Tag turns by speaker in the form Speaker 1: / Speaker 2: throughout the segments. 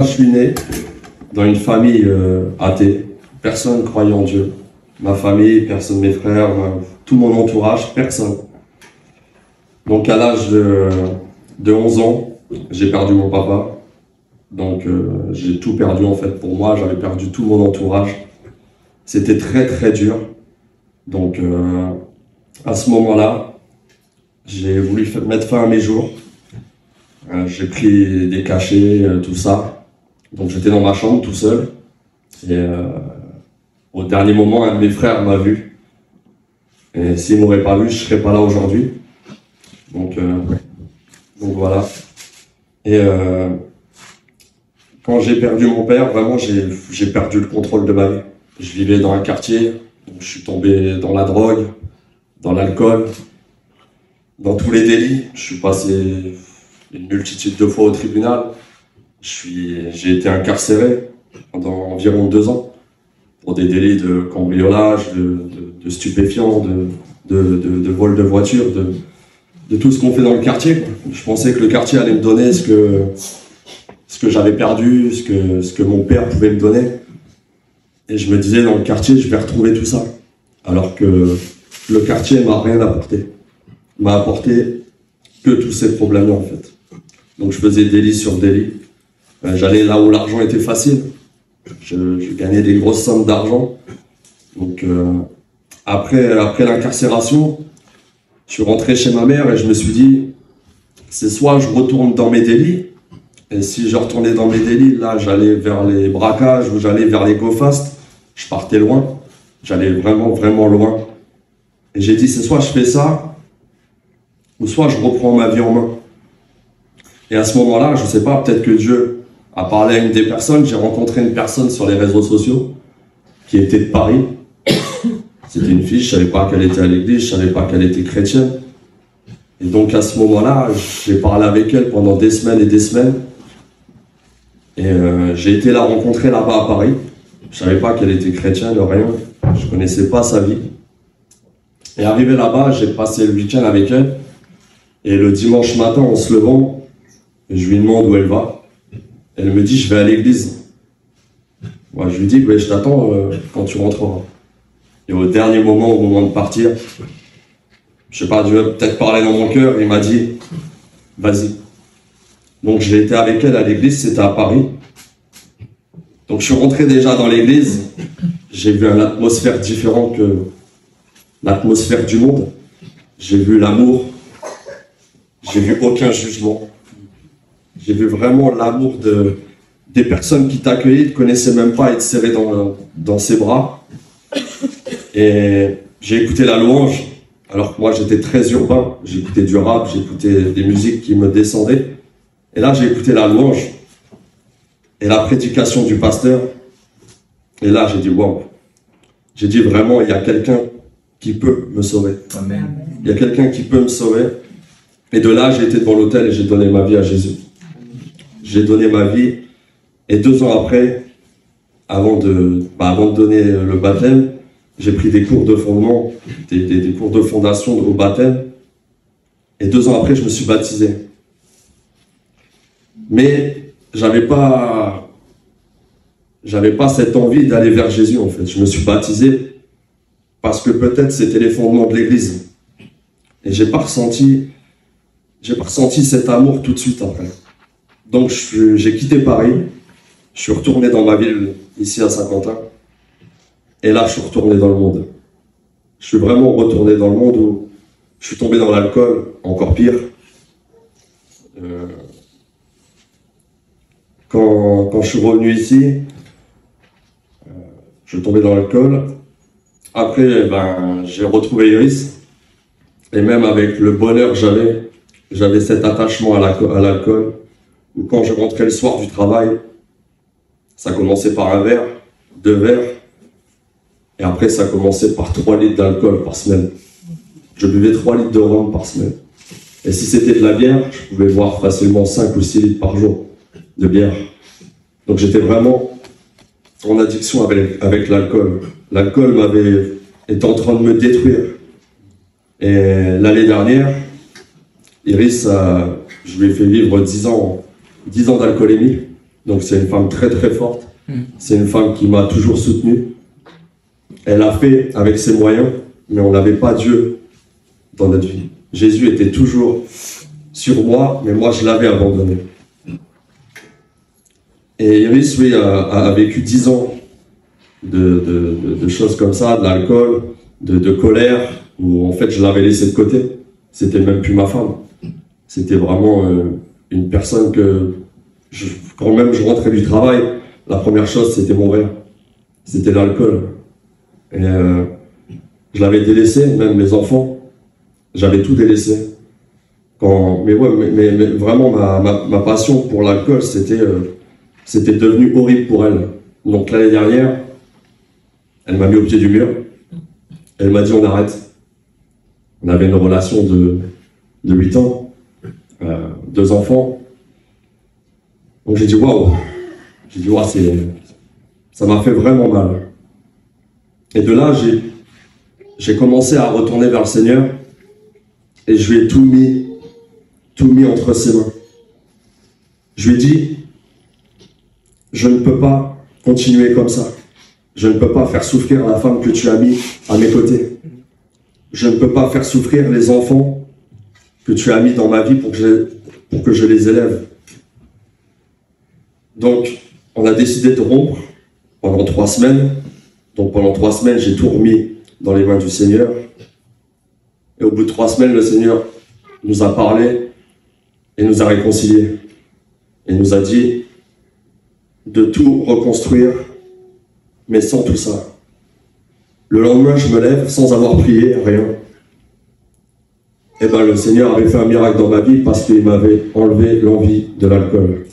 Speaker 1: Je suis né dans une famille athée. Personne ne croyait en Dieu. Ma famille, personne, mes frères, tout mon entourage, personne. Donc à l'âge de 11 ans, j'ai perdu mon papa. Donc j'ai tout perdu en fait pour moi, j'avais perdu tout mon entourage. C'était très très dur. Donc à ce moment-là, j'ai voulu mettre fin à mes jours. J'ai pris des cachets, tout ça. Donc j'étais dans ma chambre tout seul. Et au dernier moment, un de mes frères m'a vu. Et s'il ne m'aurait pas vu, je ne serais pas là aujourd'hui. Donc voilà. Et quand j'ai perdu mon père, vraiment, j'ai perdu le contrôle de ma vie. Je vivais dans un quartier, je suis tombé dans la drogue, dans l'alcool, dans tous les délits. Je suis passé une multitude de fois au tribunal. J'ai été incarcéré pendant environ 2 ans pour des délits de cambriolage, de stupéfiants, de vol de voiture, de tout ce qu'on fait dans le quartier. Je pensais que le quartier allait me donner ce que j'avais perdu, ce que mon père pouvait me donner. Et je me disais, dans le quartier, je vais retrouver tout ça. Alors que le quartier m'a rien apporté. M'a apporté que tous ces problèmes-là, en fait. Donc je faisais délit sur délit. J'allais là où l'argent était facile. Je gagnais des grosses sommes d'argent. Donc après l'incarcération, je suis rentré chez ma mère et je me suis dit, c'est soit je retourne dans mes délits, et si je retournais dans mes délits, là j'allais vers les braquages ou j'allais vers les go-fast, je partais loin, j'allais vraiment vraiment loin. Et j'ai dit, c'est soit je fais ça, ou soit je reprends ma vie en main. Et à ce moment-là, je sais pas, peut-être que Dieu a parlé à une des personnes. J'ai rencontré une personne sur les réseaux sociaux qui était de Paris. C'était une fille, je savais pas qu'elle était à l'église, je savais pas qu'elle était chrétienne. Et donc à ce moment-là, j'ai parlé avec elle pendant des semaines et des semaines. Et j'ai été la rencontrer là-bas à Paris. Je savais pas qu'elle était chrétienne, rien. Je connaissais pas sa vie. Et arrivé là-bas, j'ai passé le week-end avec elle. Et le dimanche matin, en se levant, je lui demande où elle va. Elle me dit, je vais à l'église. Moi, je lui dis, ouais, je t'attends quand tu rentreras. Et au dernier moment, au moment de partir, je sais pas, Dieu a peut-être parlé dans mon cœur, il m'a dit, vas-y. Donc j'ai été avec elle à l'église, c'était à Paris. Donc je suis rentré déjà dans l'église, j'ai vu une atmosphère différente que l'atmosphère du monde. J'ai vu l'amour, j'ai vu aucun jugement. J'ai vu vraiment l'amour des personnes qui t'accueillaient, ne te connaissaient même pas et te serraient dans ses bras. Et j'ai écouté la louange, alors que moi j'étais très urbain. J'écoutais du rap, j'écoutais des musiques qui me descendaient. Et là j'ai écouté la louange et la prédication du pasteur. Et là j'ai dit waouh. J'ai dit vraiment, il y a quelqu'un qui peut me sauver. Amen. Il y a quelqu'un qui peut me sauver. Et de là j'ai été devant l'autel et j'ai donné ma vie à Jésus. J'ai donné ma vie. Et 2 ans après, avant de donner le baptême, j'ai pris des cours de fondement, des cours de fondation au baptême. Et 2 ans après, je me suis baptisé. Mais j'avais pas cette envie d'aller vers Jésus, en fait. Je me suis baptisé parce que peut-être c'était les fondements de l'église. Et j'ai pas ressenti cet amour tout de suite après. Donc j'ai quitté Paris, je suis retourné dans ma ville, ici à Saint-Quentin. Et là, je suis retourné dans le monde. Je suis vraiment retourné dans le monde où je suis tombé dans l'alcool, encore pire. Quand je suis revenu ici, je suis tombé dans l'alcool. Après, j'ai retrouvé Iris. Et même avec le bonheur que j'avais cet attachement à l'alcool, où quand je rentrais le soir du travail, ça commençait par 1 verre, 2 verres, et après ça commençait par 3 litres d'alcool par semaine. Je buvais 3 litres de rhum par semaine. Et si c'était de la bière, je pouvais boire facilement 5 ou 6 litres par jour de bière. Donc j'étais vraiment en addiction avec l'alcool. L'alcool était en train de me détruire. Et l'année dernière, Iris, je lui ai fait vivre 10 ans d'alcoolémie. Donc c'est une femme très très forte. C'est une femme qui m'a toujours soutenu. Elle a fait avec ses moyens, mais on n'avait pas Dieu dans notre vie. Jésus était toujours sur moi, mais moi je l'avais abandonné. Et Iris, oui, a vécu 10 ans de choses comme ça, de l'alcool, de colère, où en fait je l'avais laissé de côté. C'était même plus ma femme. C'était vraiment une personne que, quand même je rentrais du travail, la première chose c'était mon verre. C'était l'alcool. Et je l'avais délaissé, même mes enfants, j'avais tout délaissé. Mais vraiment ma passion pour l'alcool, c'était devenu horrible pour elle. Donc l'année dernière, elle m'a mis au pied du mur. Elle m'a dit on arrête. On avait une relation de 8 ans, 2 enfants. Donc j'ai dit waouh. J'ai dit waouh, ça m'a fait vraiment mal. Et de là, j'ai commencé à retourner vers le Seigneur et je lui ai tout mis entre ses mains. Je lui ai dit, je ne peux pas continuer comme ça. Je ne peux pas faire souffrir la femme que tu as mis à mes côtés. Je ne peux pas faire souffrir les enfants que tu as mis dans ma vie pour que je les élève. Donc, on a décidé de rompre pendant 3 semaines. Donc pendant 3 semaines, j'ai tout remis dans les mains du Seigneur. Et au bout de 3 semaines, le Seigneur nous a parlé et nous a réconciliés. Et nous a dit de tout reconstruire, mais sans tout ça. Le lendemain, je me lève sans avoir prié, rien. Et bien le Seigneur avait fait un miracle dans ma vie parce qu'il m'avait enlevé l'envie de l'alcool.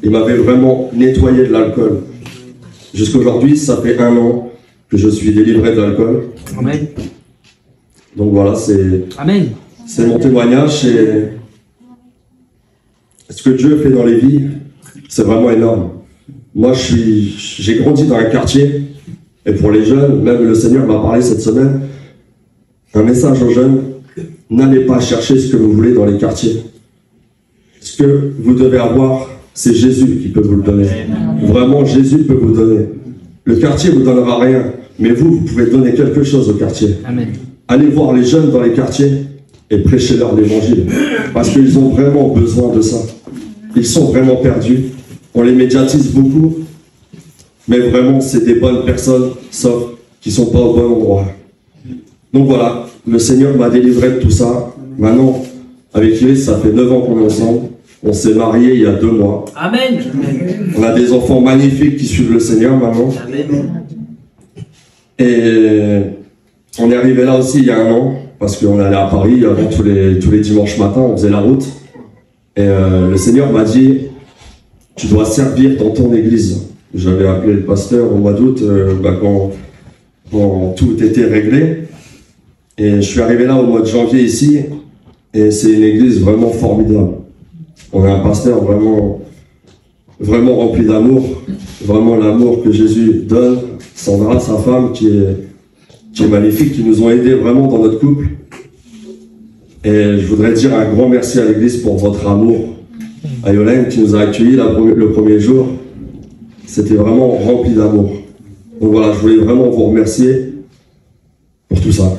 Speaker 1: Il m'avait vraiment nettoyé de l'alcool. Jusqu'aujourd'hui, ça fait 1 an que je suis délivré de l'alcool.
Speaker 2: Amen.
Speaker 1: Donc voilà, c'est mon témoignage. Et ce que Dieu fait dans les vies, c'est vraiment énorme. Moi, j'ai grandi dans un quartier, et pour les jeunes, même le Seigneur m'a parlé cette semaine, un message aux jeunes, n'allez pas chercher ce que vous voulez dans les quartiers. Ce que vous devez avoir, c'est Jésus qui peut vous le donner. Vraiment, Jésus peut vous donner. Le quartier ne vous donnera rien, mais vous pouvez donner quelque chose au quartier.
Speaker 2: Amen.
Speaker 1: Allez voir les jeunes dans les quartiers et prêchez-leur l'évangile. Parce qu'ils ont vraiment besoin de ça. Ils sont vraiment perdus. On les médiatise beaucoup, mais vraiment, c'est des bonnes personnes, sauf qui ne sont pas au bon endroit. Donc voilà, le Seigneur m'a délivré de tout ça. Maintenant, avec Iris, ça fait 9 ans qu'on est ensemble. On s'est mariés il y a 2 mois.
Speaker 2: Amen.
Speaker 1: On a des enfants magnifiques qui suivent le Seigneur maintenant.
Speaker 2: Amen.
Speaker 1: Et on est arrivé là aussi il y a 1 an, parce qu'on allait à Paris avant tous les dimanches matins, on faisait la route. Et le Seigneur m'a dit, tu dois servir dans ton église. J'avais appelé le pasteur au mois d'août, quand tout était réglé. Et je suis arrivé là au mois de janvier ici, et c'est une église vraiment formidable. On a un pasteur vraiment rempli d'amour, vraiment l'amour que Jésus donne. Sandra, sa femme, qui est magnifique, qui nous ont aidés vraiment dans notre couple. Et je voudrais dire un grand merci à l'église pour votre amour. À Yolène qui nous a accueillis le premier jour, c'était vraiment rempli d'amour. Donc voilà, je voulais vraiment vous remercier pour tout ça.